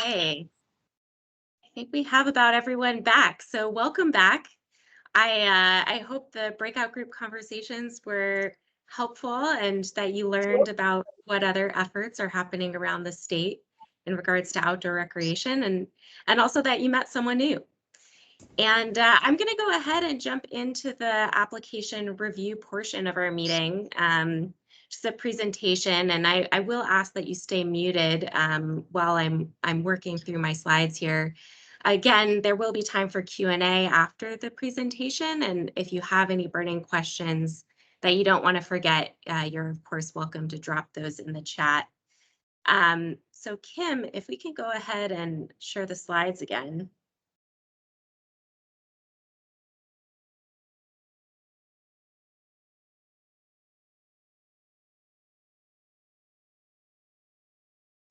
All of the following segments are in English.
Okay, I think we have about everyone back. So welcome back. I hope the breakout group conversations were helpful and that you learned about what other efforts are happening around the state in regards to outdoor recreation and also that you met someone new. And I'm going to go ahead and jump into the application review portion of our meeting. Just a presentation, and I will ask that you stay muted while I'm working through my slides here. Again, there will be time for Q&A after the presentation, and if you have any burning questions that you don't want to forget, you're of course welcome to drop those in the chat. So Kim, if we can go ahead and share the slides again.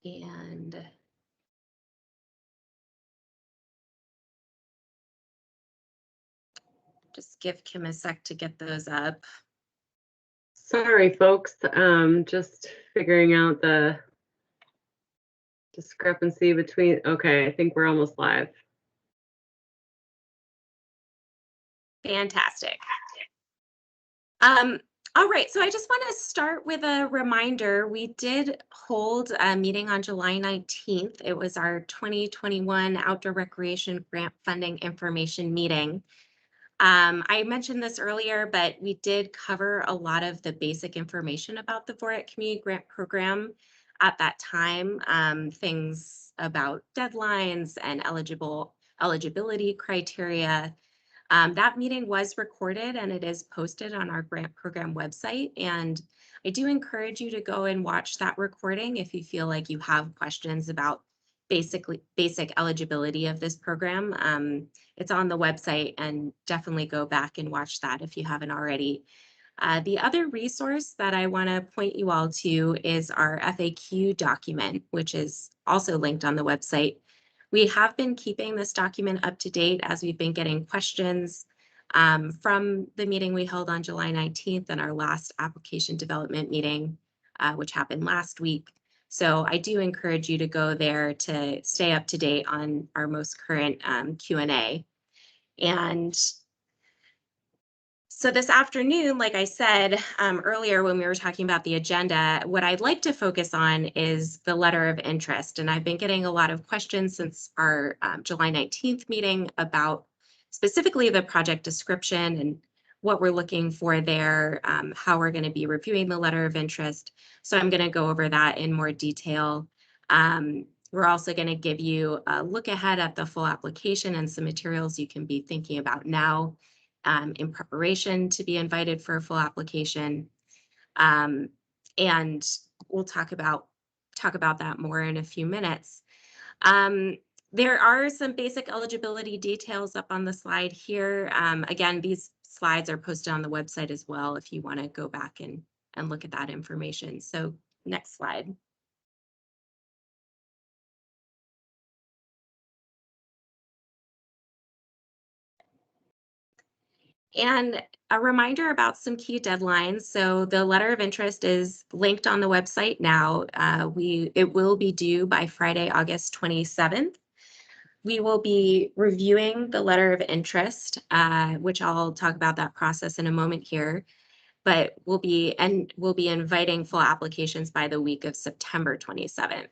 And just give Kim a sec to get those up. Sorry, folks. Just figuring out the discrepancy between. Okay, I think we're almost live. Fantastic. All right, so I just want to start with a reminder. We did hold a meeting on July 19th. It was our 2021 Outdoor Recreation Grant Funding Information Meeting. I mentioned this earlier, but we did cover a lot of the basic information about the VOREC Community Grant Program at that time, things about deadlines and eligibility criteria. That meeting was recorded and it is posted on our grant program website. And I do encourage you to go and watch that recording if you feel like you have questions about basic eligibility of this program. It's on the website, and definitely go back and watch that if you haven't already. The other resource that I want to point you all to is our FAQ document, which is also linked on the website. We have been keeping this document up to date as we've been getting questions from the meeting we held on July 19th and our last application development meeting, which happened last week. So I do encourage you to go there to stay up to date on our most current Q&A. And so this afternoon, like I said earlier when we were talking about the agenda, what I'd like to focus on is the letter of interest. And I've been getting a lot of questions since our July 19th meeting about specifically the project description and what we're looking for there, how we're going to be reviewing the letter of interest. So I'm going to go over that in more detail. We're also going to give you a look ahead at the full application and some materials you can be thinking about now in preparation to be invited for a full application. And we'll talk about that more in a few minutes. There are some basic eligibility details up on the slide here. Again, these slides are posted on the website as well if you want to go back and look at that information. So next slide. And a reminder about some key deadlines. So the letter of interest is linked on the website now. It will be due by Friday, August 27th. We will be reviewing the letter of interest, which I'll talk about that process in a moment here. But we'll be inviting full applications by the week of September 27th.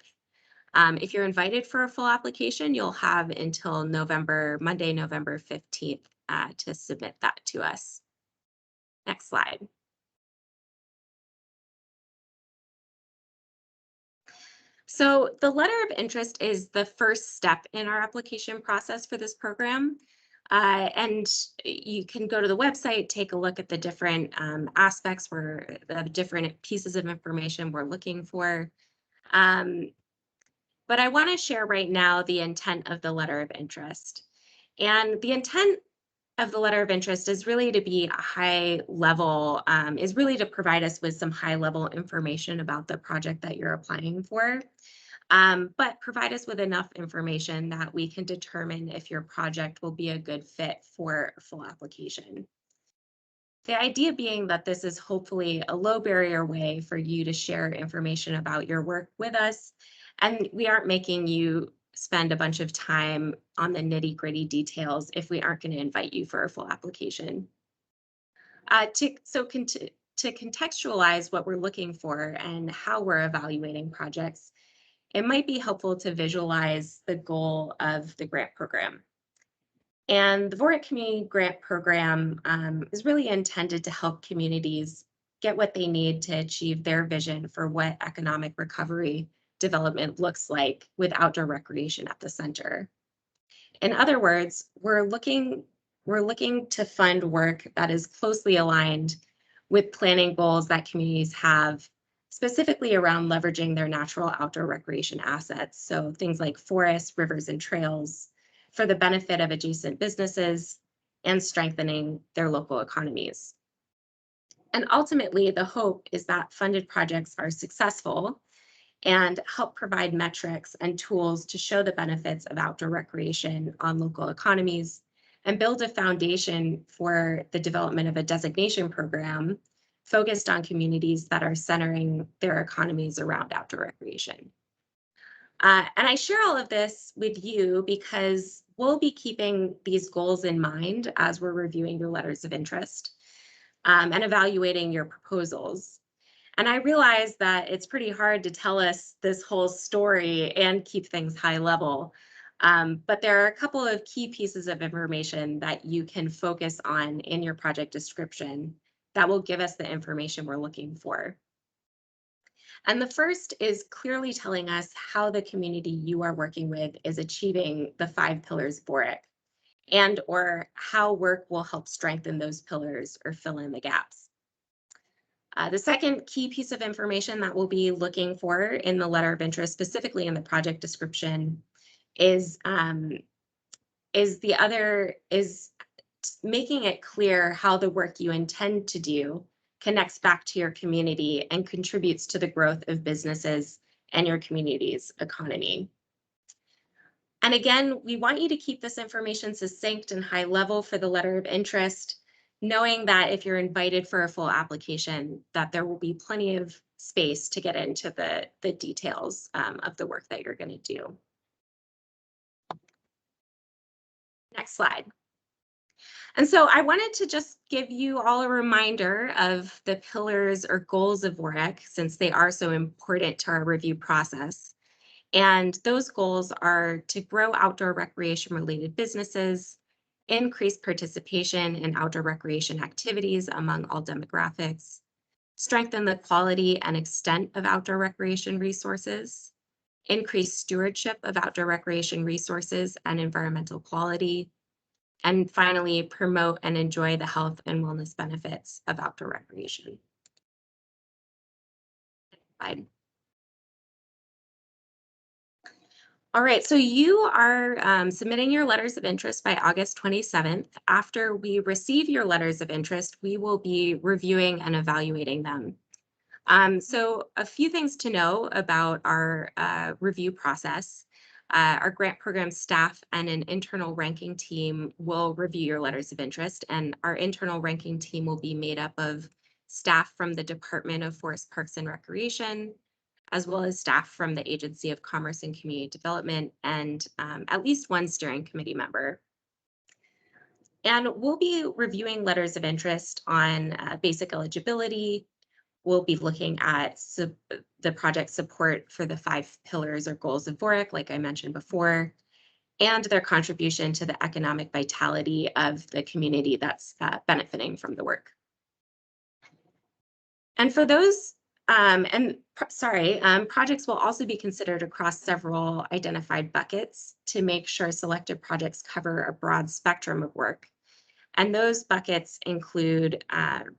If you're invited for a full application, you'll have until Monday, November 15th to submit that to us. Next slide. So the letter of interest is the first step in our application process for this program. And you can go to the website, take a look at the different aspects the different pieces of information we're looking for. But I want to share right now the intent of the letter of interest. And the intent of the letter of interest is really to be a high level, is really to provide us with some high level information about the project that you're applying for, but provide us with enough information that we can determine if your project will be a good fit for a full application. The idea being that this is hopefully a low barrier way for you to share information about your work with us, and we aren't making you spend a bunch of time on the nitty-gritty details if we aren't going to invite you for a full application. To contextualize what we're looking for and how we're evaluating projects, it might be helpful to visualize the goal of the grant program. And the VOREC Community Grant Program is really intended to help communities get what they need to achieve their vision for what economic recovery development looks like with outdoor recreation at the center. In other words, we're looking to fund work that is closely aligned with planning goals that communities have, specifically around leveraging their natural outdoor recreation assets. So things like forests, rivers, and trails for the benefit of adjacent businesses and strengthening their local economies. And ultimately, the hope is that funded projects are successful and help provide metrics and tools to show the benefits of outdoor recreation on local economies and build a foundation for the development of a designation program focused on communities that are centering their economies around outdoor recreation. And I share all of this with you because we'll be keeping these goals in mind as we're reviewing your letters of interest and evaluating your proposals. And I realize that it's pretty hard to tell us this whole story and keep things high level. But there are a couple of key pieces of information that you can focus on in your project description that will give us the information we're looking for. And the first is clearly telling us how the community you are working with is achieving the 5 pillars of VOREC, and or how work will help strengthen those pillars or fill in the gaps. The second key piece of information that we'll be looking for in the letter of interest, specifically in the project description, is making it clear how the work you intend to do connects back to your community and contributes to the growth of businesses and your community's economy. And again, we want you to keep this information succinct and high level for the letter of interest, knowing that if you're invited for a full application, that there will be plenty of space to get into the details of the work that you're going to do. Next slide. And so I wanted to just give you all a reminder of the pillars or goals of VOREC, since they are so important to our review process. And those goals are to grow outdoor recreation related businesses, increase participation in outdoor recreation activities among all demographics, strengthen the quality and extent of outdoor recreation resources, increase stewardship of outdoor recreation resources and environmental quality, and finally, promote and enjoy the health and wellness benefits of outdoor recreation. Slide. All right, so you are submitting your letters of interest by August 27th. After we receive your letters of interest, we will be reviewing and evaluating them. So a few things to know about our review process. Our grant program staff and an internal ranking team will review your letters of interest, and our internal ranking team will be made up of staff from the Department of Forest Parks and Recreation, as well as staff from the Agency of Commerce and Community Development, and at least one steering committee member. And we'll be reviewing letters of interest on basic eligibility. We'll be looking at the project support for the 5 pillars or goals of VOREC, like I mentioned before, and their contribution to the economic vitality of the community that's benefiting from the work. And for those, projects will also be considered across several identified buckets to make sure selected projects cover a broad spectrum of work. And those buckets include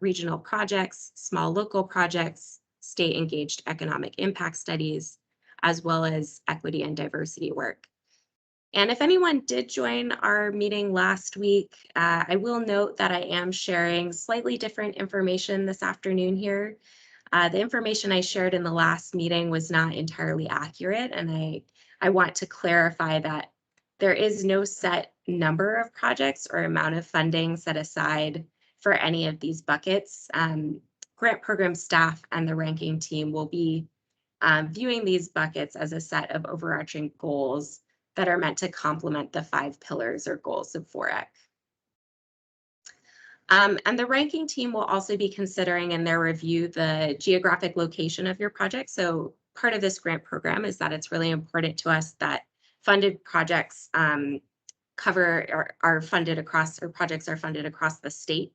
regional projects, small local projects, state engaged economic impact studies, as well as equity and diversity work. And if anyone did join our meeting last week, I will note that I am sharing slightly different information this afternoon here. The information I shared in the last meeting was not entirely accurate, and I want to clarify that there is no set number of projects or amount of funding set aside for any of these buckets. Grant program staff and the ranking team will be viewing these buckets as a set of overarching goals that are meant to complement the 5 pillars or goals of VOREC. And the ranking team will also be considering in their review the geographic location of your project. So part of this grant program is that it's really important to us that funded projects cover or are funded across, or projects are funded across the state.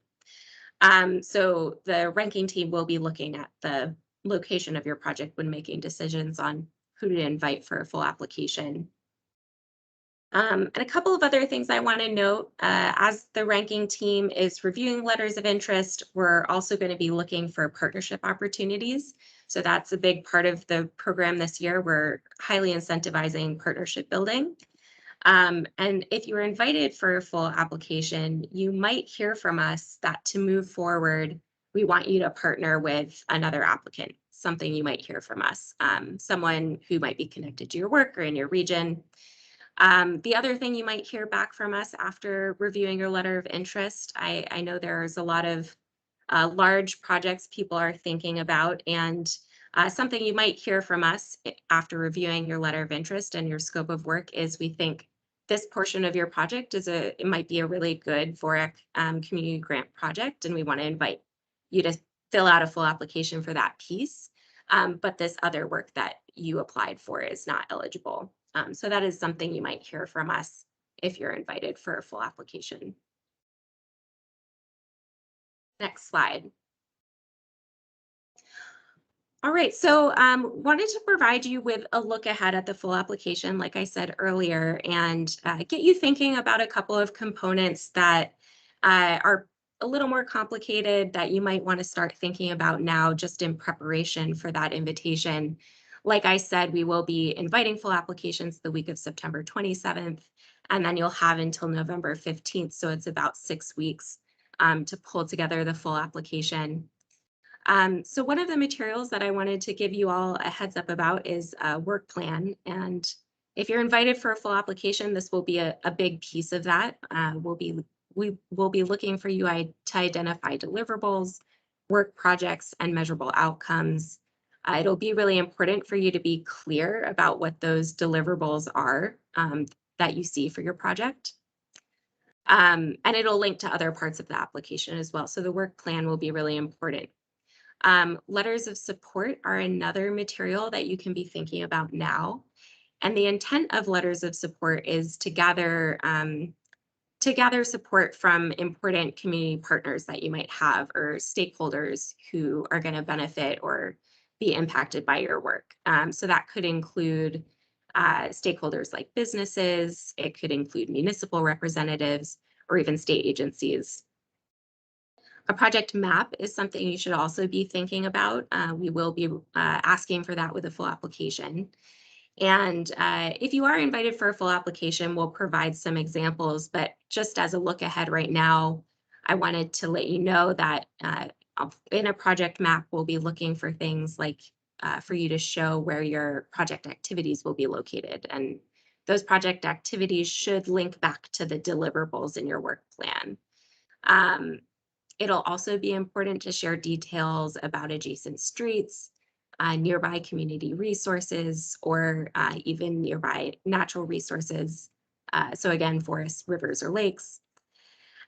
So the ranking team will be looking at the location of your project when making decisions on who to invite for a full application. And a couple of other things I want to note, as the ranking team is reviewing letters of interest, we're also going to be looking for partnership opportunities. So that's a big part of the program this year. We're highly incentivizing partnership building. And if you were invited for a full application, you might hear from us that to move forward, we want you to partner with another applicant, something you might hear from us, someone who might be connected to your work or in your region. The other thing you might hear back from us after reviewing your letter of interest, I know there's a lot of large projects people are thinking about, and something you might hear from us after reviewing your letter of interest and your scope of work is we think this portion of your project it might be a really good VOREC community grant project, and we want to invite you to fill out a full application for that piece. But this other work that you applied for is not eligible. So that is something you might hear from us if you're invited for a full application. Next slide. All right, so wanted to provide you with a look ahead at the full application, like I said earlier, and get you thinking about a couple of components that are a little more complicated that you might want to start thinking about now just in preparation for that invitation. Like I said, we will be inviting full applications the week of September 27th, and then you'll have until November 15th, so it's about 6 weeks to pull together the full application. So one of the materials that I wanted to give you all a heads up about is a work plan. And if you're invited for a full application, this will be a big piece of that. We will be looking for you to identify deliverables, work projects, and measurable outcomes. It'll be really important for you to be clear about what those deliverables are that you see for your project. And it'll link to other parts of the application as well. So the work plan will be really important. Letters of support are another material that you can be thinking about now. And the intent of letters of support is to gather support from important community partners that you might have or stakeholders who are going to benefit or be impacted by your work. So that could include stakeholders like businesses, it could include municipal representatives, or even state agencies. A project map is something you should also be thinking about. We will be asking for that with a full application. And if you are invited for a full application, we'll provide some examples, but just as a look ahead right now, I wanted to let you know that in a project map, we'll be looking for things like for you to show where your project activities will be located. And those project activities should link back to the deliverables in your work plan. It'll also be important to share details about adjacent streets, nearby community resources, or even nearby natural resources. So again, forests, rivers, or lakes.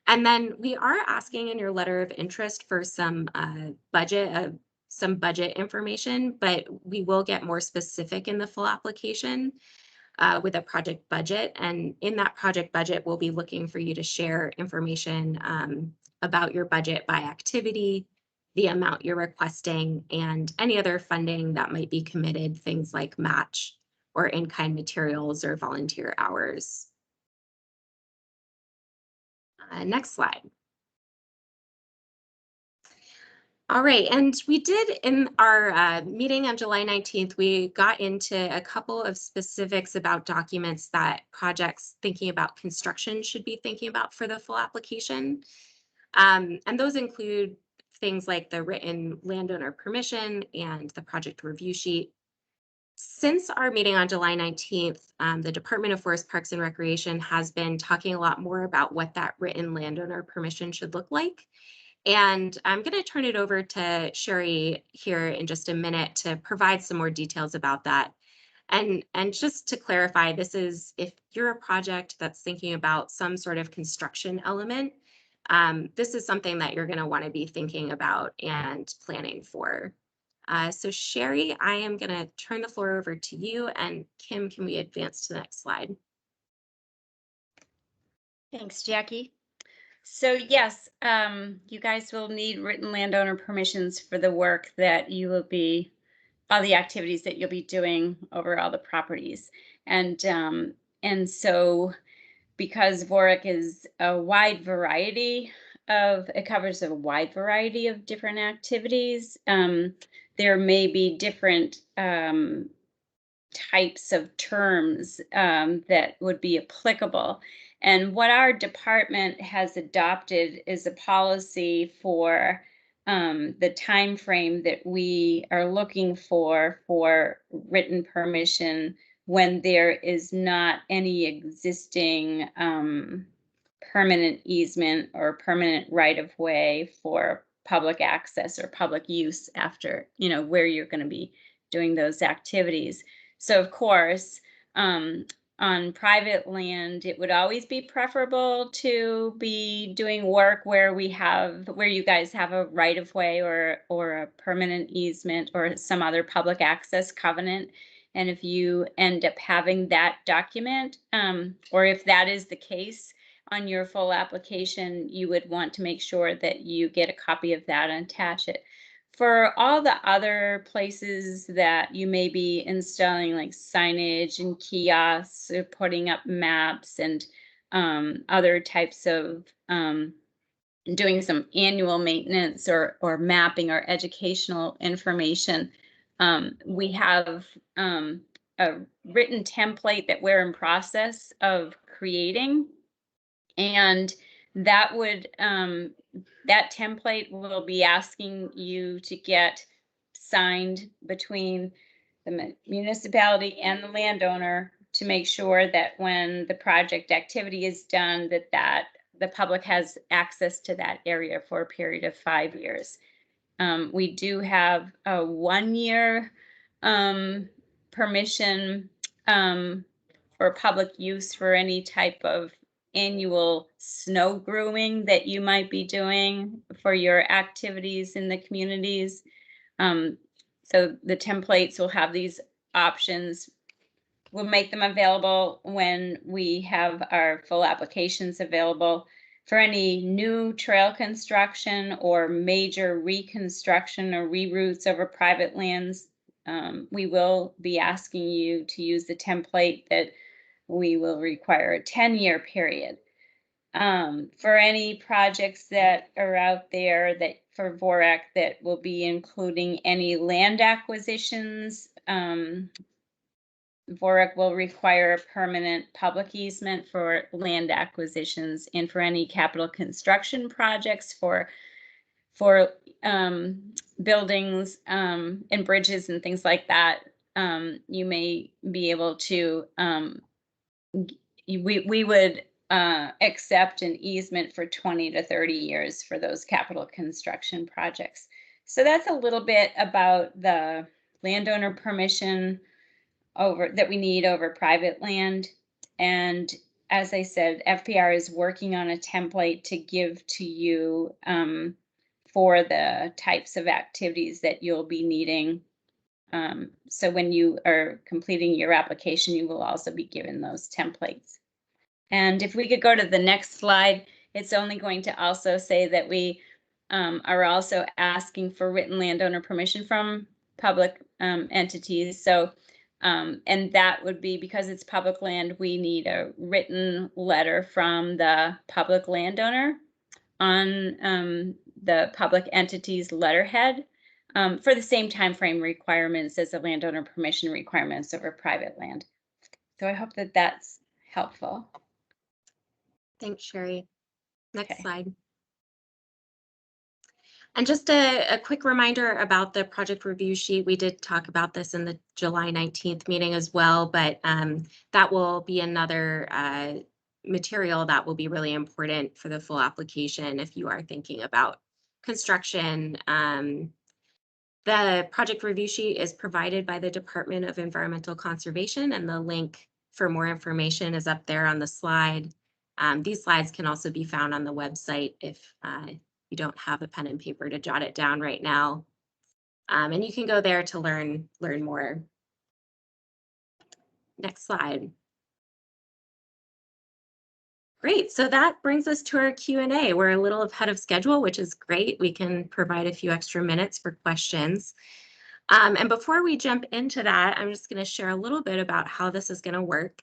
And then we are asking in your letter of interest for some budget information, but we will get more specific in the full application with a project budget. And in that project budget, we'll be looking for you to share information about your budget by activity, the amount you're requesting, and any other funding that might be committed, things like match or in-kind materials or volunteer hours. Next slide. All right, and we did in our meeting on July 19th, we got into a couple of specifics about documents that projects thinking about construction should be thinking about for the full application. And those include things like the written landowner permission and the project review sheet. Since our meeting on July 19th, the Department of Forest Parks and Recreation has been talking a lot more about what that written landowner permission should look like. And I'm going to turn it over to Sherry here in just a minute to provide some more details about that. And just to clarify, this is if you're a project that's thinking about some sort of construction element, this is something that you're going to want to be thinking about and planning for. So Sherry, I am going to turn the floor over to you, and Kim, can we advance to the next slide? Thanks, Jackie. So yes, you guys will need written landowner permissions for the work that you will be, all the activities that you'll be doing over all the properties. And so because VOREC is a wide variety of, it covers a wide variety of different activities, there may be different types of terms that would be applicable. And what our department has adopted is a policy for the time frame that we are looking for written permission when there is not any existing permanent easement or permanent right of way for public access or public use after, where you're going to be doing those activities. So of course, on private land, it would always be preferable to be doing work where you guys have a right of way or a permanent easement or some other public access covenant. And if you end up having that document, or if that is the case on your full application, you would want to make sure that you get a copy of that and attach it. For all the other places that you may be installing, like signage and kiosks, or putting up maps and other types of doing some annual maintenance or mapping or educational information, we have a written template that we're in process of creating, and that would that template will be asking you to get signed between the municipality and the landowner to make sure that when the project activity is done, that the public has access to that area for a period of 5 years. We do have a 1-year permission for public use for any type of annual snow grooming that you might be doing for your activities in the communities. So the templates will have these options. We'll make them available when we have our full applications available. For any new trail construction or major reconstruction or reroutes over private lands, we will be asking you to use the template that we will require a 10-year period. For any projects that are out there that for VOREC that will be including any land acquisitions, VOREC will require a permanent public easement for land acquisitions, and for any capital construction projects for buildings and bridges and things like that, you may be able to, we would accept an easement for 20 to 30 years for those capital construction projects. So that's a little bit about the landowner permission that we need over private land. And as I said, FPR is working on a template to give to you for the types of activities that you'll be needing. So when you are completing your application, you will also be given those templates. And if we could go to the next slide, it's only going to also say that we are also asking for written landowner permission from public entities. So, and that would be because it's public land, we need a written letter from the public landowner on the public entity's letterhead for the same time frame requirements as the landowner permission requirements over private land. So I hope that that's helpful. Thanks, Sherry. Next Okay. slide. And just a quick reminder about the project review sheet. We did talk about this in the July 19th meeting as well, but that will be another material that will be really important for the full application if you are thinking about construction The project review sheet is provided by the Department of Environmental Conservation, and the link for more information is up there on the slide. These slides can also be found on the website if you don't have a pen and paper to jot it down right now. And you can go there to learn more. Next slide. Great, so that brings us to our Q&A. We're a little ahead of schedule, which is great. We can provide a few extra minutes for questions. And before we jump into that, I'm just going to share a little bit about how this is going to work.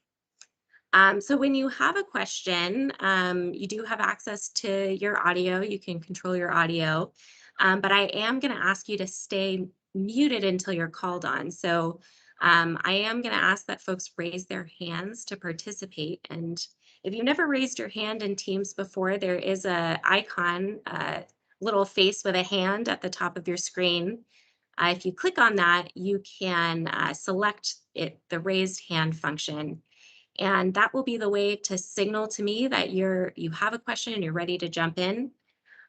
So when you have a question, you do have access to your audio. You can control your audio, but I am going to ask you to stay muted until you're called on. So I am going to ask that folks raise their hands to participate. And if you've never raised your hand in Teams before, there is a icon, a little face with a hand at the top of your screen. If you click on that, you can select the raised hand function. And that will be the way to signal to me that you have a question and you're ready to jump in.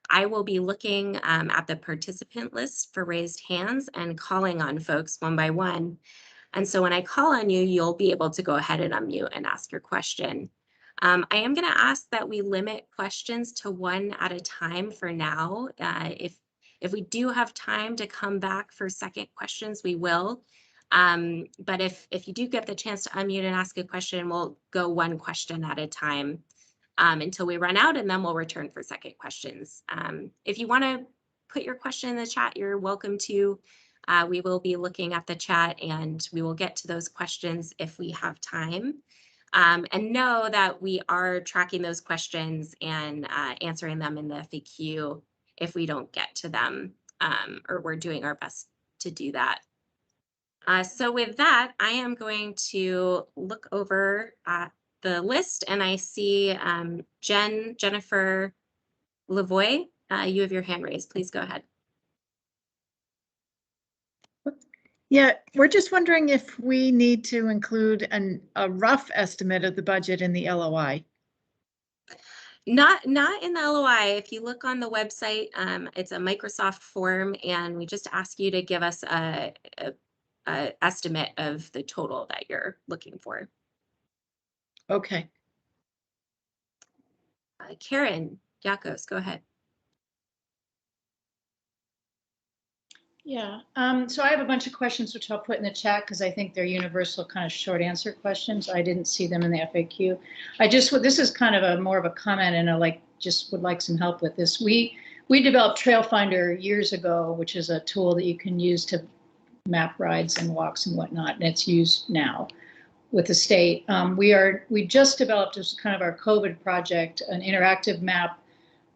I will be looking at the participant list for raised hands and calling on folks one by one. And so when I call on you, you'll be able to go ahead and unmute and ask your question. I am going to ask that we limit questions to one at a time for now. If we do have time to come back for second questions, we will. But if you do get the chance to unmute and ask a question, we'll go one question at a time until we run out, and then we'll return for second questions. If you want to put your question in the chat, you're welcome to. We will be looking at the chat and we will get to those questions if we have time. And know that we are tracking those questions and answering them in the FAQ if we don't get to them, or we're doing our best to do that. So with that, I am going to look over at the list, and I see Jennifer Lavoie, you have your hand raised. Please go ahead. Yeah, we're just wondering if we need to include a rough estimate of the budget in the LOI. Not in the LOI. If you look on the website, it's a Microsoft form, and we just ask you to give us a estimate of the total that you're looking for. Okay. Karen Yakos, go ahead. Yeah, so I have a bunch of questions which I'll put in the chat because I think they're universal kind of short answer questions. I didn't see them in the FAQ. This is kind of more of a comment, and I just would like some help with this. We developed Trail Finder years ago, which is a tool that you can use to map rides and walks and whatnot, and it's used now with the state. We just developed as kind of our COVID project, an interactive map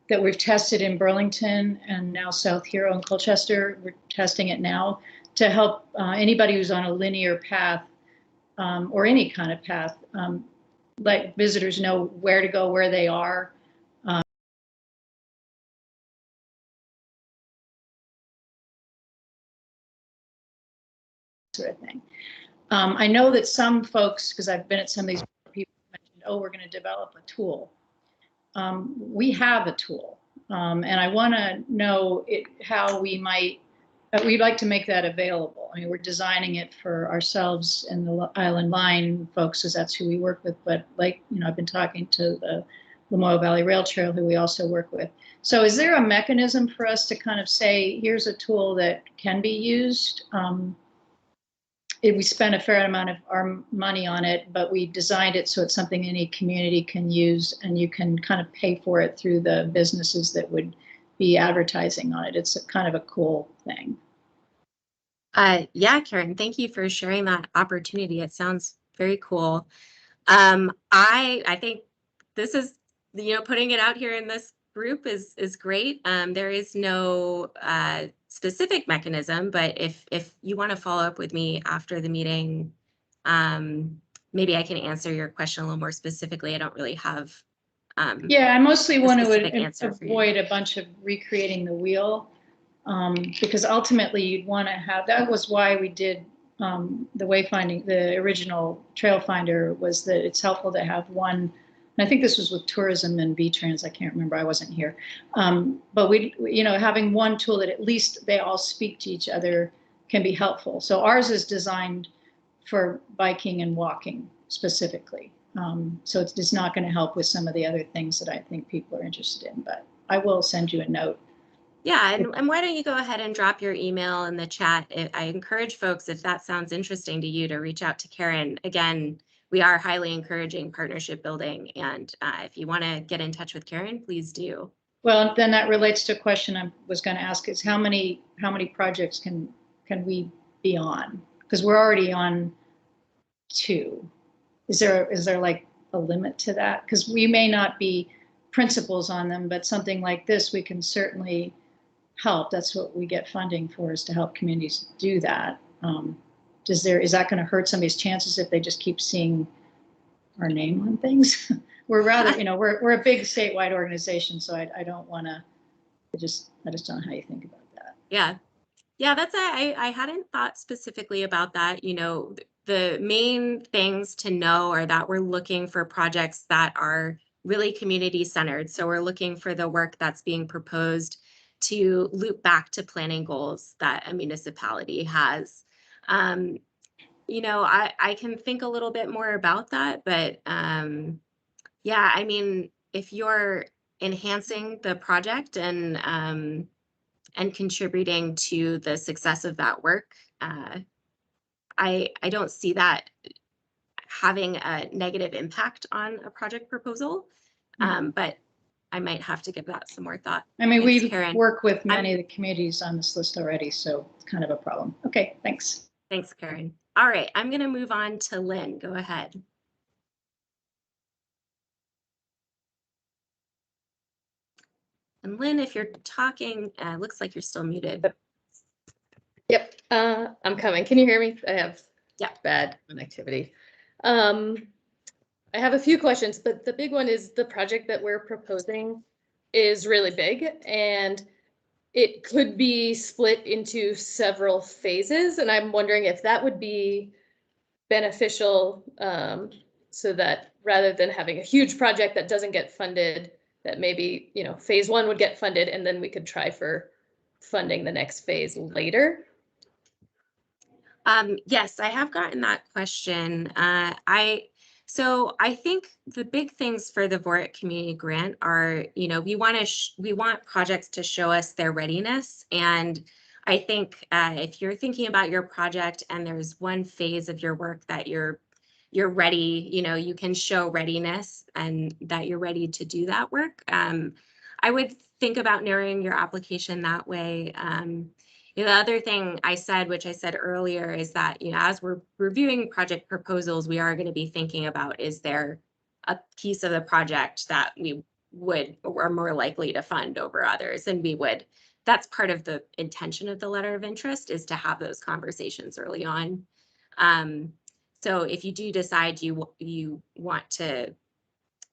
that we've tested in Burlington and now South Hero and Colchester. We're testing it now to help anybody who's on a linear path or any kind of path, let visitors know where to go, where they are. Sort of thing. I know that some folks, because I've been at some of these people, mentioned, oh, we're going to develop a tool. We have a tool. And I want to know how we might, we'd like to make that available. I mean, we're designing it for ourselves and the Island Line folks, because that's who we work with. But I've been talking to the Lamoille Valley Rail Trail, who we also work with. So is there a mechanism for us to kind of say, here's a tool that can be used? We spent a fair amount of our money on it, but we designed it so it's something any community can use, and you can kind of pay for it through the businesses that would be advertising on it. It's kind of a cool thing. Yeah, Karen, thank you for sharing that opportunity. It sounds very cool. I think this is, putting it out here in this group is great. There is no specific mechanism, but if you want to follow up with me after the meeting, maybe I can answer your question a little more specifically. I don't really have yeah, I mostly want to avoid a bunch of recreating the wheel, because ultimately you'd want to have, that was why we did the wayfinding, the original Trail Finder, was that it's helpful to have one and I think this was with tourism and V-Trans, I can't remember, I wasn't here. But having one tool that at least they all speak to each other can be helpful. So ours is designed for biking and walking specifically. So it's not going to help with some of the other things that I think people are interested in, but I will send you a note. Yeah, and why don't you go ahead and drop your email in the chat? I encourage folks, if that sounds interesting to you, to reach out to Karen. Again, we are highly encouraging partnership building, and if you want to get in touch with Karen, please do. Well, then that relates to a question I was going to ask: is how many projects can we be on? Because we're already on 2. Is there like a limit to that? Because we may not be principals on them, but something like this we can certainly help. That's what we get funding for, is to help communities do that. Is that going to hurt somebody's chances if they just keep seeing our name on things? We're rather, we're a big statewide organization, so I don't want to. I just don't know how you think about that. Yeah, that's I hadn't thought specifically about that. The main things to know are that we're looking for projects that are really community centered. So we're looking for the work that's being proposed to loop back to planning goals that a municipality has. I can think a little bit more about that, but yeah, I mean, if you're enhancing the project and contributing to the success of that work, I don't see that having a negative impact on a project proposal, but I might have to give that some more thought. I mean, Thanks, we Karen. work with many of the communities on this list already, so it's kind of a problem. Okay, thanks. Thanks, Karen. All right, I'm going to move on to Lynn. Go ahead. And Lynn, if you're talking, looks like you're still muted. Yep, I'm coming. Can you hear me? I have bad connectivity. I have a few questions, but the big one is the project that we're proposing is really big, and it could be split into several phases. And I'm wondering if that would be beneficial, so that rather than having a huge project that doesn't get funded, that maybe, phase 1 would get funded, and then we could try for funding the next phase later. Yes, I have gotten that question. So I think the big things for the VOREC community grant are, we want projects to show us their readiness. And I think if you're thinking about your project and there's one phase of your work that you're ready, you can show readiness and that you're ready to do that work. I would think about narrowing your application that way. The other thing I said, which I said earlier, is that, as we're reviewing project proposals, we are going to be thinking about, is there a piece of the project that we are more likely to fund over others? And that's part of the intention of the letter of interest, is to have those conversations early on. So if you do decide you want to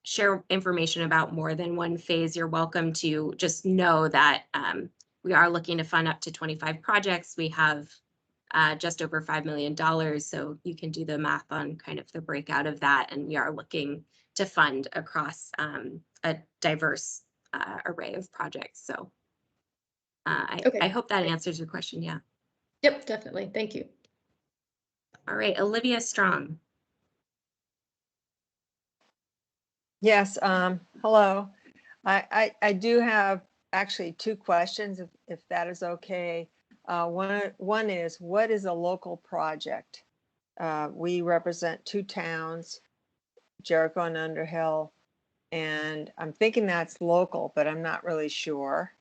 share information about more than one phase, you're welcome to. Just know that we are looking to fund up to 25 projects. We have just over $5 million, so you can do the math on kind of the breakout of that. And we are looking to fund across a diverse array of projects. So I hope that answers your question. Yeah. Yep, definitely. Thank you. All right, Olivia Strong. Yes, hello. I do have actually 2 questions, if that is okay. One is, what is a local project? We represent 2 towns, Jericho and Underhill, and I'm thinking that's local, but I'm not really sure.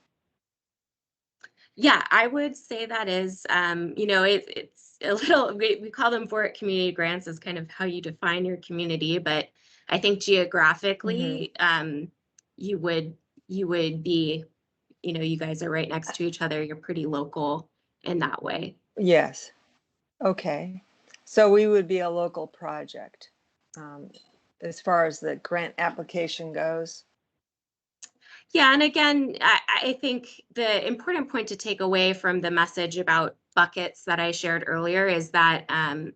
Yeah, I would say that is, it's a little, we call them VOREC community grants, is kind of how you define your community, but I think geographically, you would be, you guys are right next to each other. You're pretty local in that way. Yes. Okay. So we would be a local project as far as the grant application goes. Yeah, and again, I think the important point to take away from the message about buckets that I shared earlier is that,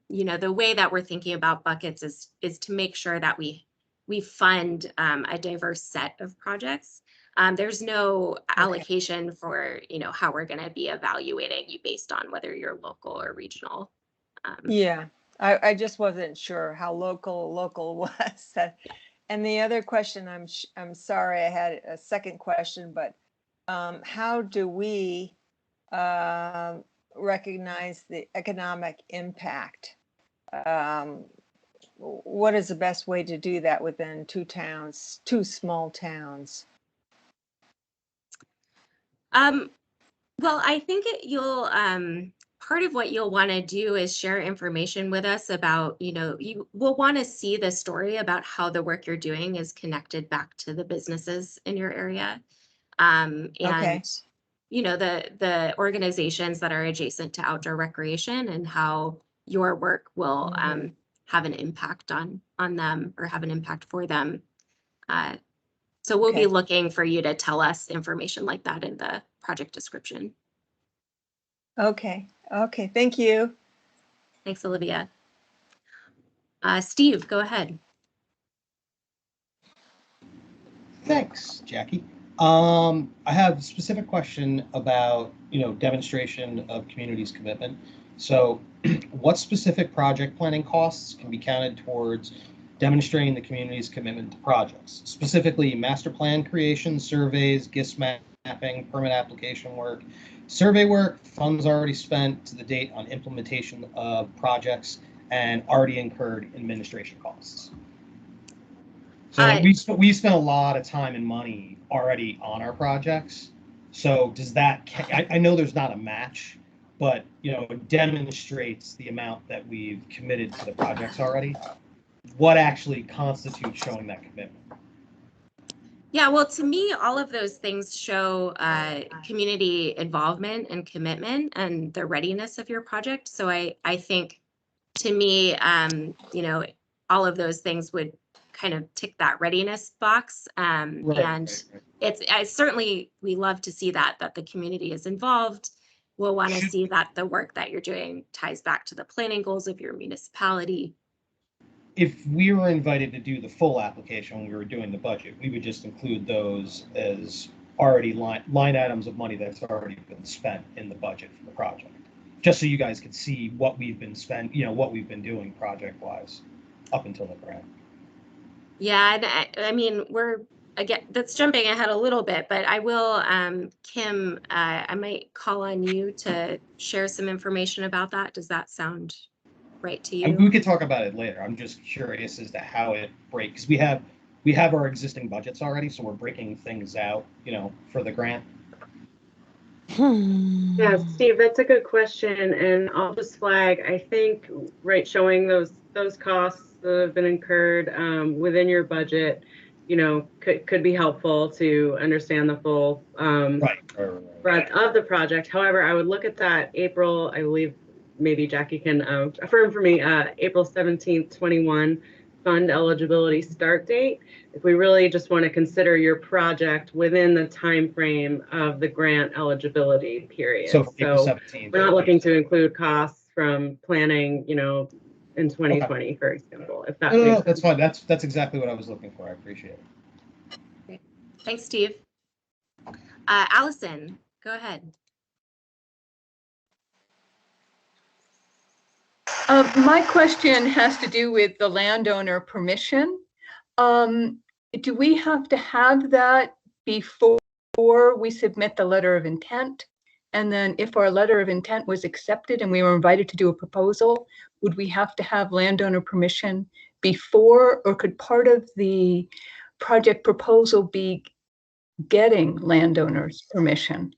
the way that we're thinking about buckets is to make sure that we we fund a diverse set of projects. There's no allocation for, how we're going to be evaluating you based on whether you're local or regional. Yeah, I just wasn't sure how local was. And the other question, I'm sorry, I had a second question, but how do we recognize the economic impact? What is the best way to do that within two small towns? Well, I think you'll part of what you'll want to do is share information with us about, you will want to see the story about how the work you're doing is connected back to the businesses in your area. And Okay. the organizations that are adjacent to outdoor recreation and how your work will have an impact on them or have an impact for them. So we'll be looking for you to tell us information like that in the project description. Okay. Thank you. Thanks, Olivia. Steve, go ahead. Thanks, Jackie. I have a specific question about, demonstration of community's commitment. So what specific project planning costs can be counted towards demonstrating the community's commitment to projects? Specifically, master plan creation, surveys, GIS mapping, permit application work, survey work, funds already spent to the date on implementation of projects, and already incurred administration costs. So we spent a lot of time and money already on our projects. So does that, I know there's not a match, but it demonstrates the amount that we've committed to the projects already. What actually constitutes showing that commitment? Yeah, well, to me, all of those things show community involvement and commitment and the readiness of your project. So I think, to me, all of those things would kind of tick that readiness box. It's certainly, we love to see that the community is involved. We'll want to see that the work that you're doing ties back to the planning goals of your municipality. If we were invited to do the full application when we were doing the budget, we would just include those as already line items of money that's already been spent in the budget for the project, just so you guys could see what we've been what we've been doing project wise up until the grant. Yeah, and I mean, that's jumping ahead a little bit, but I will, Kim, I might call on you to share some information about that. Does that sound right to you? We could talk about it later. I'm just curious as to how it breaks. We have our existing budgets already, so we're breaking things out, for the grant. Yeah, Steve, that's a good question, and I'll just flag, I think, showing those costs that have been incurred within your budget, could be helpful to understand the full breadth of the project. However, I would look at that April, I believe, maybe Jackie can affirm for me, April 17th, 21 fund eligibility start date. If we really just want to consider your project within the time frame of the grant eligibility period. So April 17th, we're not looking to include costs from planning, in 2020, for example. If that makes sense. That's fine. That's exactly what I was looking for. I appreciate it. Great. Thanks, Steve. Allison, go ahead. My question has to do with the landowner permission. Do we have to have that before we submit the letter of intent? And then if our letter of intent was accepted and we were invited to do a proposal, would we have to have landowner permission before, or could part of the project proposal be getting landowners permission?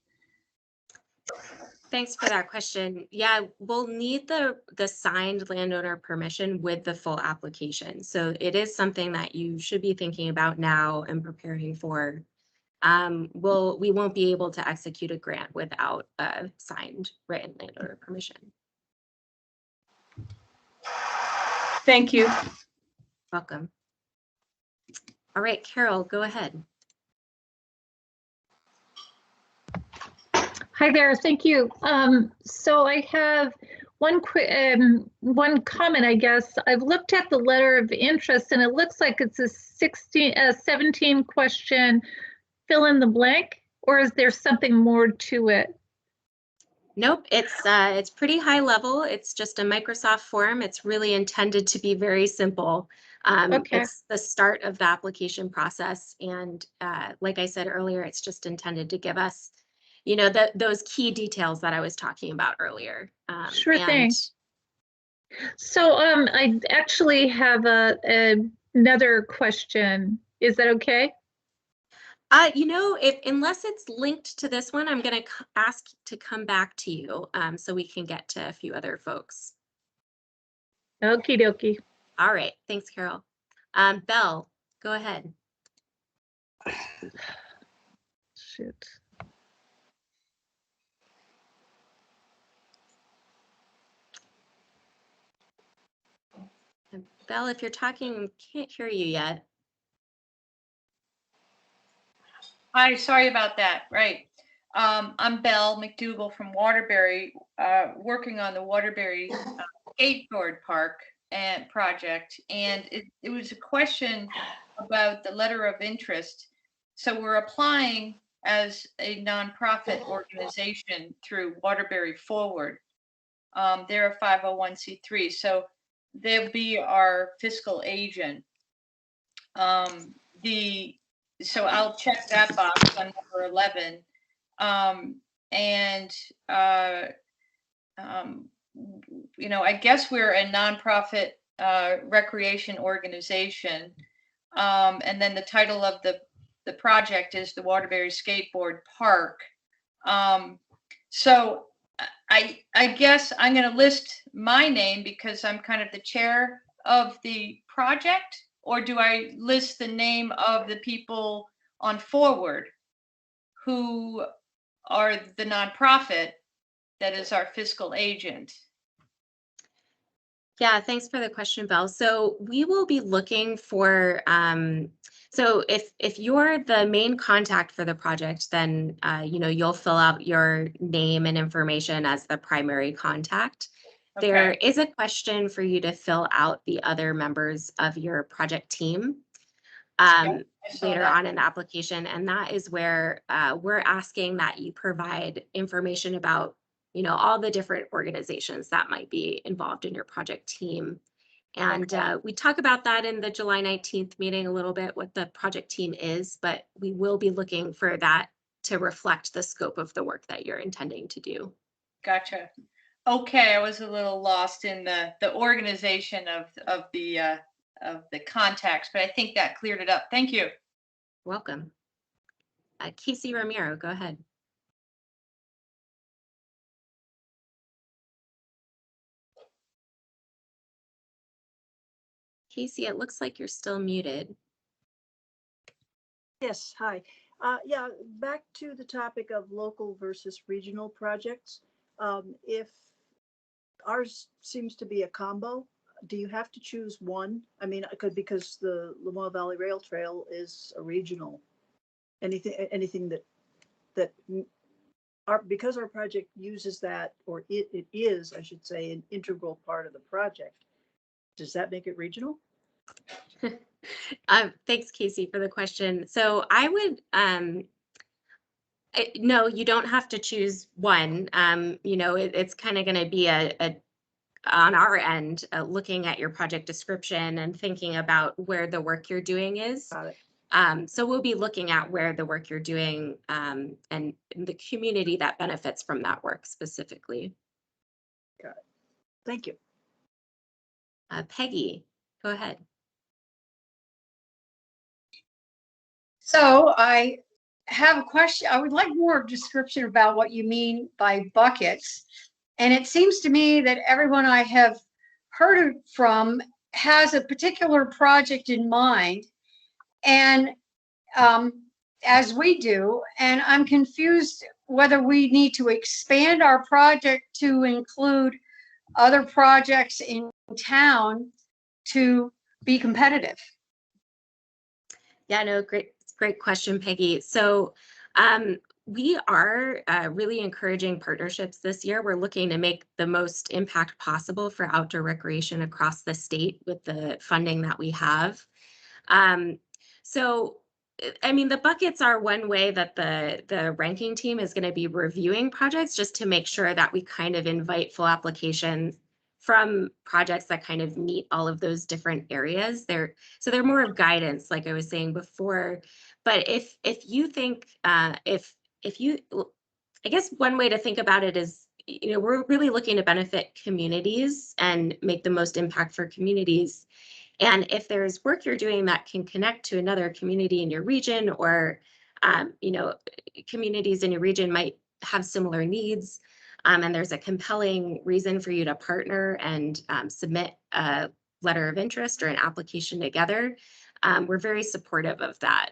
Thanks for that question. Yeah, we'll need the signed landowner permission with the full application. So it is something that you should be thinking about now and preparing for. We won't be able to execute a grant without a signed written landowner permission. Thank you. Welcome. All right, Carol, go ahead. Hi there, thank you. So I have One quick, one comment, I guess. I've looked at the letter of interest and it looks like it's a 17 question fill in the blank, or is there something more to it? Nope, it's pretty high level. It's just a Microsoft form. It's really intended to be very simple. Okay. It's the start of the application process. And like I said earlier, it's just intended to give us, you know, those key details that I was talking about earlier. Sure thing. So I actually have another question. Is that okay? You know, unless it's linked to this one, I'm going to ask to come back to you so we can get to a few other folks. Okie dokie. All right. Thanks, Carol. Belle, go ahead. Shoot. Belle, if you're talking, can't hear you yet. Hi, sorry about that. Right. I'm Belle McDougall from Waterbury, working on the Waterbury skateboard park and project. And it was a question about the letter of interest. So we're applying as a nonprofit organization through Waterbury Forward. They're a 501c3. So they'll be our fiscal agent. So I'll check that box on number 11. You know, I guess we're a nonprofit recreation organization. And then the title of the project is the Waterbury Skateboard Park. So I guess I'm going to list my name because I'm kind of the chair of the project, or do I list the name of the people on Forward who are the nonprofit that is our fiscal agent? Yeah, thanks for the question, Belle. So we will be looking for, so if you're the main contact for the project, then, you know, you'll fill out your name and information as the primary contact. Okay. There is a question for you to fill out the other members of your project team later on in the application. And that is where we're asking that you provide information about, you know, all the different organizations that might be involved in your project team. And we talk about that in the July 19th meeting a little bit, what the project team is, but we will be looking for that to reflect the scope of the work that you're intending to do. Gotcha. Okay, I was a little lost in the organization of the contacts, but I think that cleared it up. Thank you. Welcome. Casey Romero, go ahead. Casey, it looks like you're still muted. Yes, hi. Yeah, back to the topic of local versus regional projects. If ours seems to be a combo, do you have to choose one? I mean, because the Lamoille Valley Rail Trail is a regional. Anything that because our project uses that, or it is, I should say, an integral part of the project. Does that make it regional? Thanks, Casey, for the question. So I would, no, you don't have to choose one. You know, it's kind of going to be on our end, looking at your project description and thinking about where the work you're doing is. Got it. So we'll be looking at where the work you're doing and the community that benefits from that work specifically. Got it. Thank you. Peggy, go ahead. So I have a question. I would like more description about what you mean by buckets. And it seems to me that everyone I have heard from has a particular project in mind, and as we do, and I'm confused whether we need to expand our project to include other projects in town to be competitive. Yeah, no, great question, Peggy. So We are really encouraging partnerships this year. We're looking to make the most impact possible for outdoor recreation across the state with the funding that we have. So, I mean, the buckets are one way that the ranking team is going to be reviewing projects just to make sure that we kind of invite full applications from projects that kind of meet all of those different areas. So they're more of guidance, like I was saying before. But if you think if you, I guess one way to think about it is, you know, we're really looking to benefit communities and make the most impact for communities. And if there's work you're doing that can connect to another community in your region, or, you know, communities in your region might have similar needs, and there's a compelling reason for you to partner and submit a letter of interest or an application together, we're very supportive of that.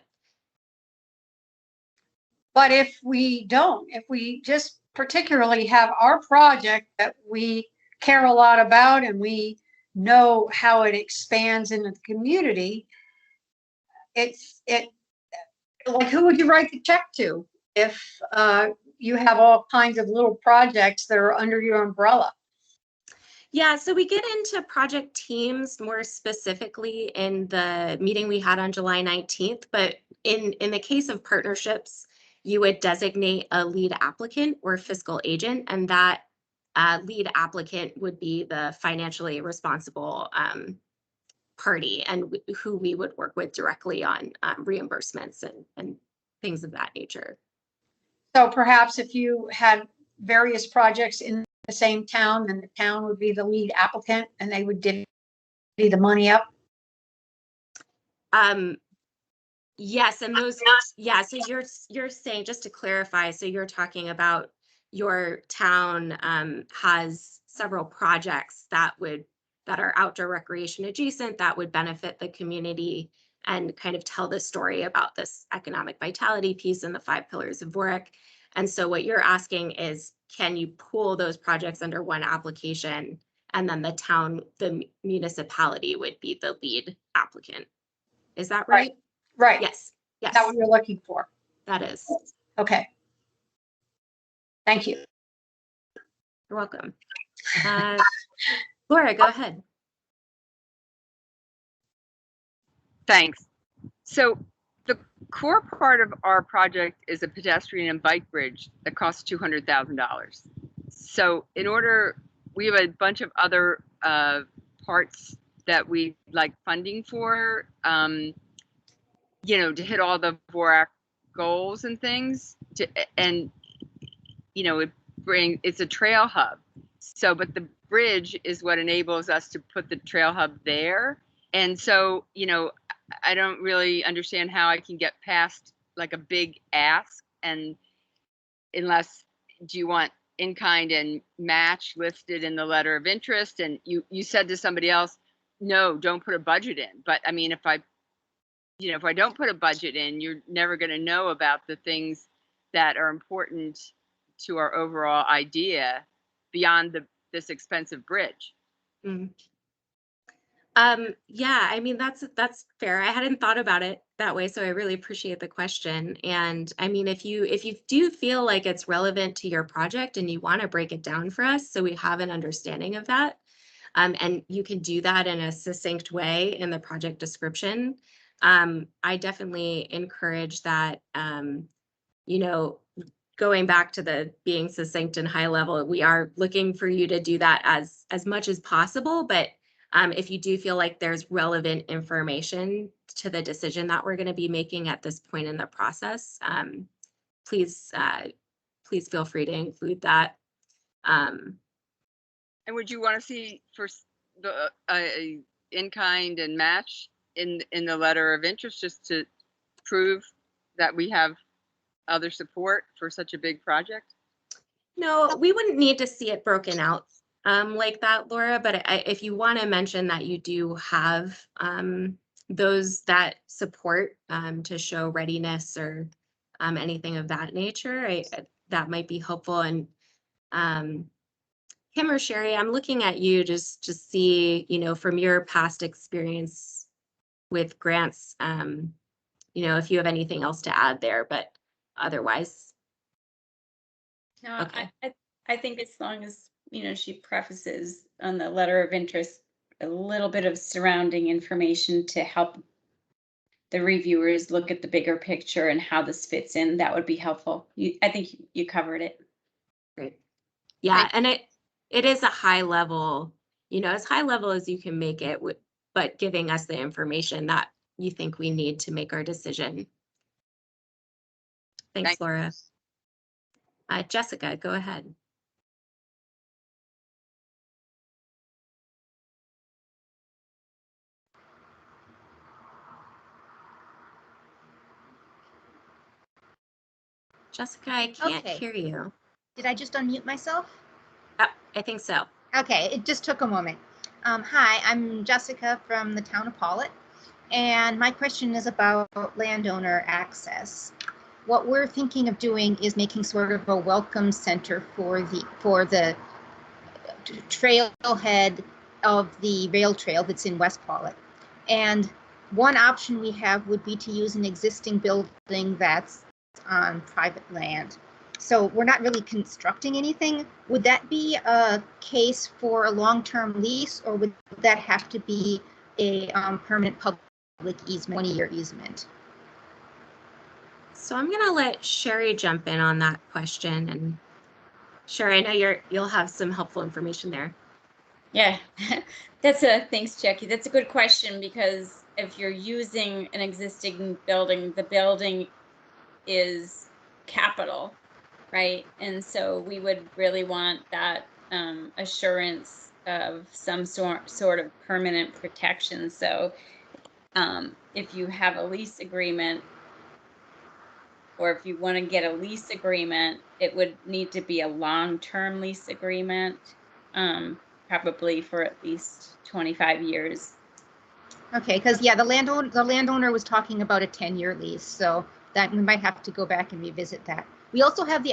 But if we don't, if we just particularly have our project that we care a lot about and we know how it expands into the community, it like, who would you write the check to if you have all kinds of little projects that are under your umbrella? Yeah, so we get into project teams more specifically in the meeting we had on July 19th, but in the case of partnerships, you would designate a lead applicant or fiscal agent, and that lead applicant would be the financially responsible party and who we would work with directly on reimbursements and things of that nature. So perhaps if you had various projects in the same town, then the town would be the lead applicant and they would divvy the money up. Yes, and those, yeah, so you're saying, just to clarify, so you're talking about your town has several projects that are outdoor recreation adjacent that would benefit the community and kind of tell the story about this economic vitality piece and the 5 pillars of VOREC. And so what you're asking is, can you pool those projects under one application, and then the municipality would be the lead applicant? Is that right? Right. Yes. Yes. That's what you're looking for. That is. Okay. Thank you. You're welcome. Laura, go ahead. Thanks. So the core part of our project is a pedestrian and bike bridge that costs $200,000. So we have a bunch of other parts that we like funding for, you know, to hit all the VOREC goals and things. And you know, it's a trail hub. So, but the bridge is what enables us to put the trail hub there. And so, you know, I don't really understand how I can get past like a big ask, and unless, do you want in-kind and match listed in the letter of interest? And you said to somebody else, no, don't put a budget in. But I mean, if I don't put a budget in, you're never going to know about the things that are important to our overall idea beyond this expensive bridge. Mm. Yeah, I mean, that's fair. I hadn't thought about it that way, so I really appreciate the question. And I mean, if you do feel like it's relevant to your project and you want to break it down for us so we have an understanding of that, and you can do that in a succinct way in the project description, I definitely encourage that. You know, going back to the being succinct and high level, we are looking for you to do that as much as possible. But if you do feel like there's relevant information to the decision that we're going to be making at this point in the process, please feel free to include that. And would you want to see for the in-kind and match in the letter of interest, just to prove that we have other support for such a big project? No, we wouldn't need to see it broken out like that, Laura, but if you want to mention that you do have those that support to show readiness or anything of that nature, that might be helpful. And Kim or Sherry, I'm looking at you just to see, you know, from your past experience with grants, you know, if you have anything else to add there, but otherwise, No, Okay. I think as long as, she prefaces on the letter of interest, a little bit of surrounding information to help the reviewers look at the bigger picture and how this fits in, that would be helpful. I think you covered it. Great. Yeah, and it is a high level, as high level as you can make it, but giving us the information that you think we need to make our decision. Thanks, Laura. Jessica, go ahead. Jessica, I can't Okay. hear you. Did I just unmute myself? Oh, I think so. Okay, it just took a moment. Hi, I'm Jessica from the town of Pollitt, and my question is about landowner access. What we're thinking of doing is making sort of a welcome center for the trailhead of the rail trail that's in West Pollitt. And one option we have would be to use an existing building that's on private land. So we're not really constructing anything. Would that be a case for a long-term lease, or would that have to be a permanent public easement, 20-year easement? So I'm going to let Sherry jump in on that question. And Sherry, I know you'll have some helpful information there. Yeah, thanks, Jackie. That's a good question, because if you're using an existing building, the building is capital, right? And so we would really want that assurance of some sort of permanent protection. So if you have a lease agreement, or if you want to get a lease agreement, it would need to be a long-term lease agreement, probably for at least 25 years. Okay, because yeah, the landowner was talking about a 10-year lease, so that we might have to go back and revisit that. We also have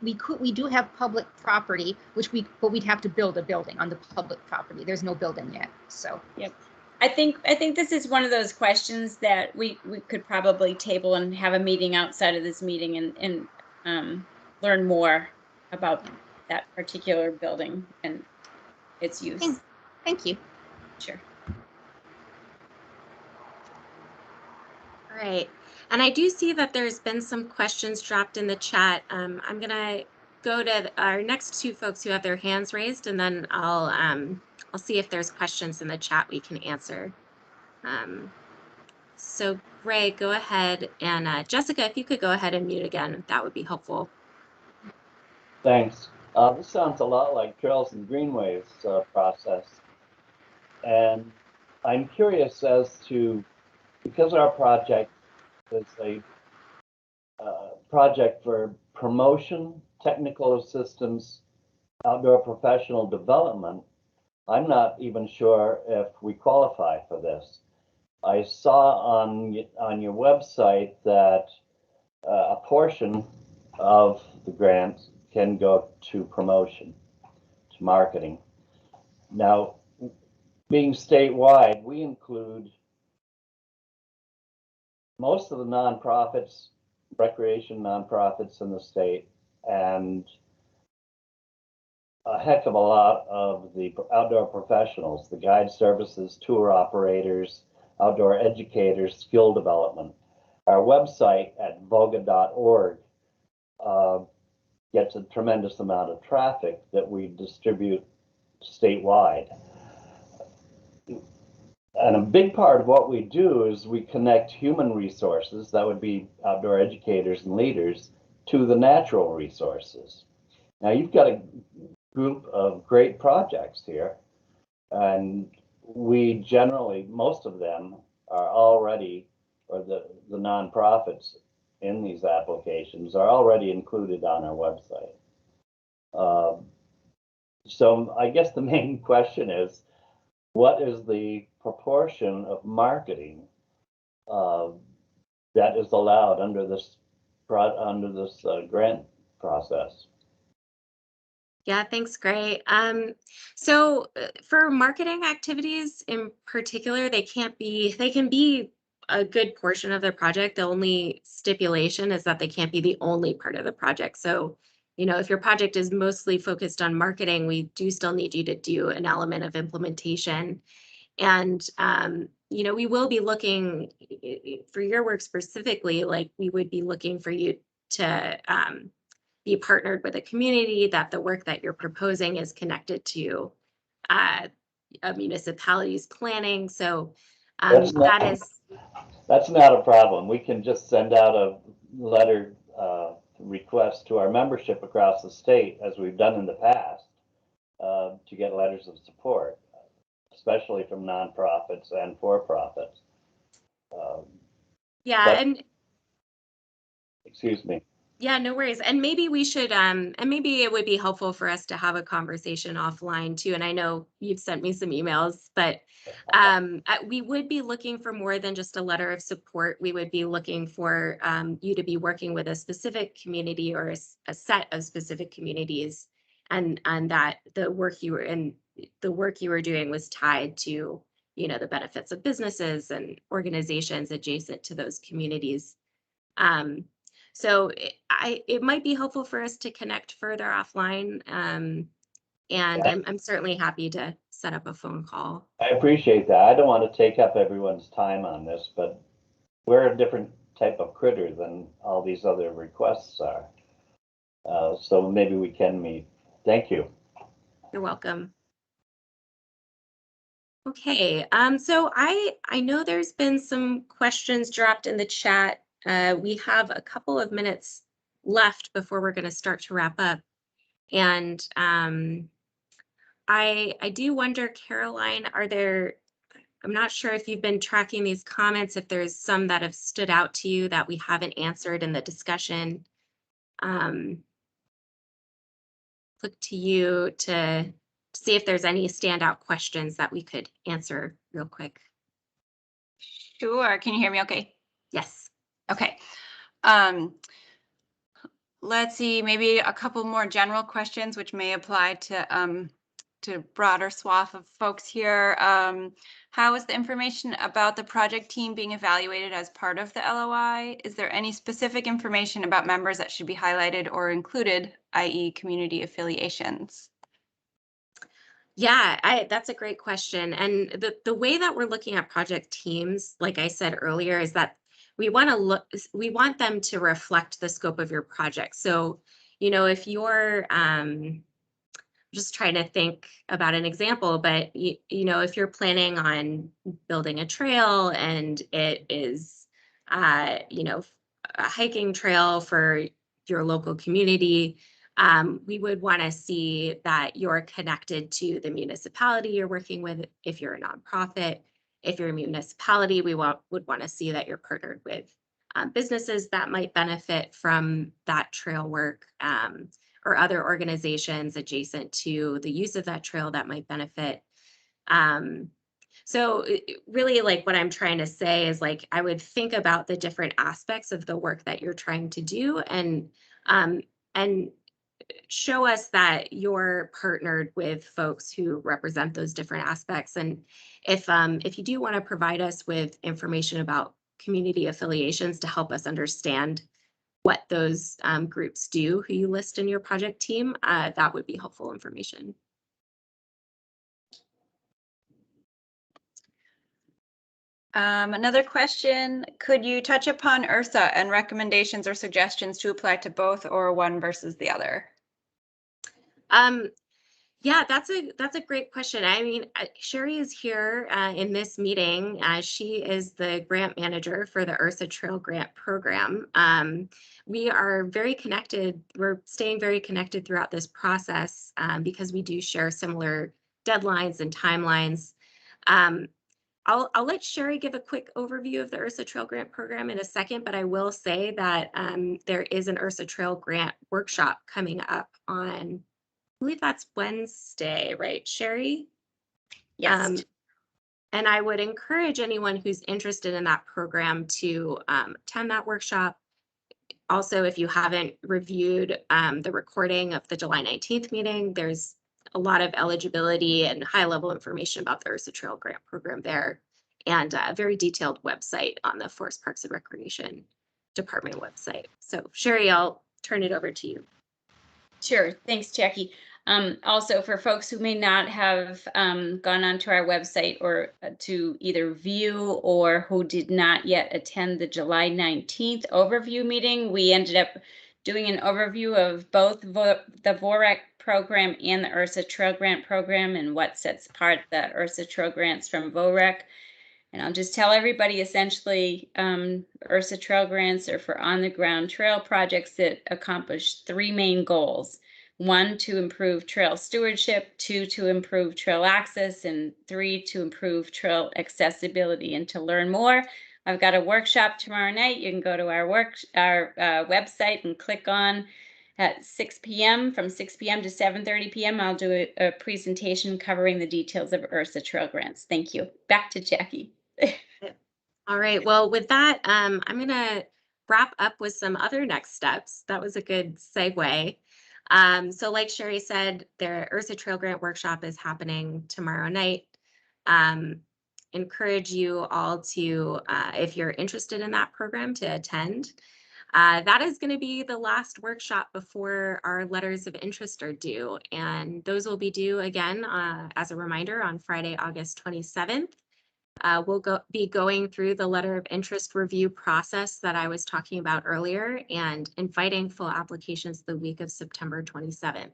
we do have public property, but we'd have to build a building on the public property. There's no building yet, so. Yep. I think this is one of those questions that we could probably table and have a meeting outside of this meeting and learn more about that particular building and its use. Thank you. Sure. All right. And I do see that there's been some questions dropped in the chat. I'm going to go to our next two folks who have their hands raised, and then I'll see if there's questions in the chat we can answer. So Greg, go ahead, and Jessica, if you could go ahead and mute again, that would be helpful. Thanks. This sounds a lot like Trails and Greenways process. And I'm curious as to, because our project is a project for promotion, technical assistance, outdoor professional development, I'm not even sure if we qualify for this. I saw on your website that a portion of the grant can go to promotion, to marketing. Now, being statewide, we include most of the nonprofits, recreation nonprofits in the state, and a heck of a lot of the outdoor professionals, the guide services, tour operators, outdoor educators, skill development. Our website at voga.org gets a tremendous amount of traffic that we distribute statewide. And a big part of what we do is we connect human resources, that would be outdoor educators and leaders, to the natural resources. Now you've got a group of great projects here, and we generally, most of them are already, or the nonprofits in these applications are already included on our website. So I guess the main question is, what is the proportion of marketing that is allowed under this grant process? Yeah, thanks, Gray. So for marketing activities in particular, they can be a good portion of the project. The only stipulation is that they can't be the only part of the project. So if your project is mostly focused on marketing, we do still need you to do an element of implementation. And, we will be looking for your work specifically, like we would be looking for you to be partnered with a community, that the work that you're proposing is connected to a municipality's planning. So That's not, that is. that's not a problem. We can just send out a letter request to our membership across the state, as we've done in the past, to get letters of support, especially from nonprofits and for-profits. And excuse me. yeah, no worries. And maybe we should, and maybe it would be helpful for us to have a conversation offline too. And I know you've sent me some emails, but we would be looking for more than just a letter of support. We would be looking for you to be working with a specific community or a set of specific communities, and that the work you were doing was tied to, the benefits of businesses and organizations adjacent to those communities. So it might be helpful for us to connect further offline, and I'm certainly happy to set up a phone call. I appreciate that. I don't want to take up everyone's time on this, but we're a different type of critter than all these other requests are. So maybe we can meet. Thank you. You're welcome. Okay, so I know there's been some questions dropped in the chat. We have a couple of minutes left before we're going to start to wrap up. And I do wonder, Caroline, I'm not sure if you've been tracking these comments, if there's some that have stood out to you that we haven't answered in the discussion. Look to you to see if there's any standout questions that we could answer real quick. Sure. Can you hear me okay? Yes. Okay. Let's see, maybe a couple more general questions which may apply to broader swath of folks here. How is the information about the project team being evaluated as part of the LOI? Is there any specific information about members that should be highlighted or included, i.e. community affiliations? Yeah, that's a great question. And the way that we're looking at project teams, like I said earlier, is that we want them to reflect the scope of your project. So, if you're just trying to think about an example, but if you're planning on building a trail and it is a hiking trail for your local community, we would want to see that you're connected to the municipality you're working with. If you're a nonprofit, if you're a municipality, we would want to see that you're partnered with businesses that might benefit from that trail work, or other organizations adjacent to the use of that trail that might benefit. So really, like, what I'm trying to say is, like, I would think about the different aspects of the work that you're trying to do, and show us that you're partnered with folks who represent those different aspects. And if you do want to provide us with information about community affiliations to help us understand what those groups do who you list in your project team, that would be helpful information. Another question, could you touch upon Ursa and recommendations or suggestions to apply to both or one versus the other? Yeah, that's a great question. I mean, Sherry is here in this meeting. She is the grant manager for the Ursa Trail Grant Program. We are very connected. We're staying very connected throughout this process because we do share similar deadlines and timelines. I'll let Sherry give a quick overview of the Ursa Trail Grant Program in a second, but I will say that there is an Ursa Trail Grant workshop coming up on, I believe that's Wednesday, right, Sherry? Yes. And I would encourage anyone who's interested in that program to attend that workshop. Also, if you haven't reviewed the recording of the July 19th meeting, there's a lot of eligibility and high-level information about the Ursa Trail Grant Program there, and a very detailed website on the Forest Parks and Recreation Department website. So Sherry, I'll turn it over to you. Sure. Thanks, Jackie. Also, for folks who may not have gone onto our website or to either view or who did not yet attend the July 19th overview meeting, we ended up doing an overview of both the VOREC program and the Ursa Trail Grant program and what sets apart the Ursa Trail Grants from VOREC. And I'll just tell everybody essentially, Ursa Trail Grants are for on-the-ground trail projects that accomplish 3 main goals. 1, to improve trail stewardship, 2, to improve trail access, and 3, to improve trail accessibility. And to learn more, I've got a workshop tomorrow night. You can go to our website and click on at 6 p.m. From 6 p.m. to 7:30 p.m. I'll do a presentation covering the details of Ursa Trail Grants. Thank you. Back to Jackie. All right, well, with that, I'm going to wrap up with some other next steps. That was a good segue. So like Sherry said, the Ursa Trail Grant Workshop is happening tomorrow night. Encourage you all to, if you're interested in that program, to attend. That is going to be the last workshop before our letters of interest are due. And those will be due again, as a reminder, on Friday, August 27th. We'll be going through the letter of interest review process that I was talking about earlier and inviting full applications the week of September 27th.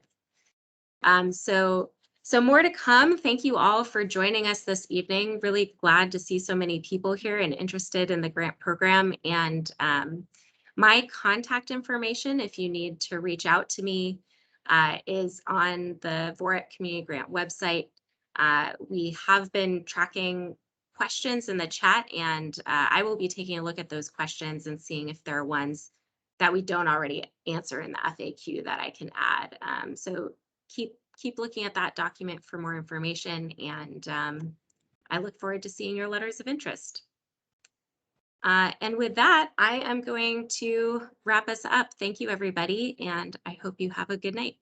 So more to come. Thank you all for joining us this evening. Really glad to see so many people here and interested in the grant program. And my contact information, if you need to reach out to me, is on the VOREC Community Grant website. We have been tracking questions in the chat, and I will be taking a look at those questions and seeing if there are ones that we don't already answer in the FAQ that I can add. So keep looking at that document for more information, and I look forward to seeing your letters of interest. And with that, I am going to wrap us up. Thank you, everybody, and I hope you have a good night.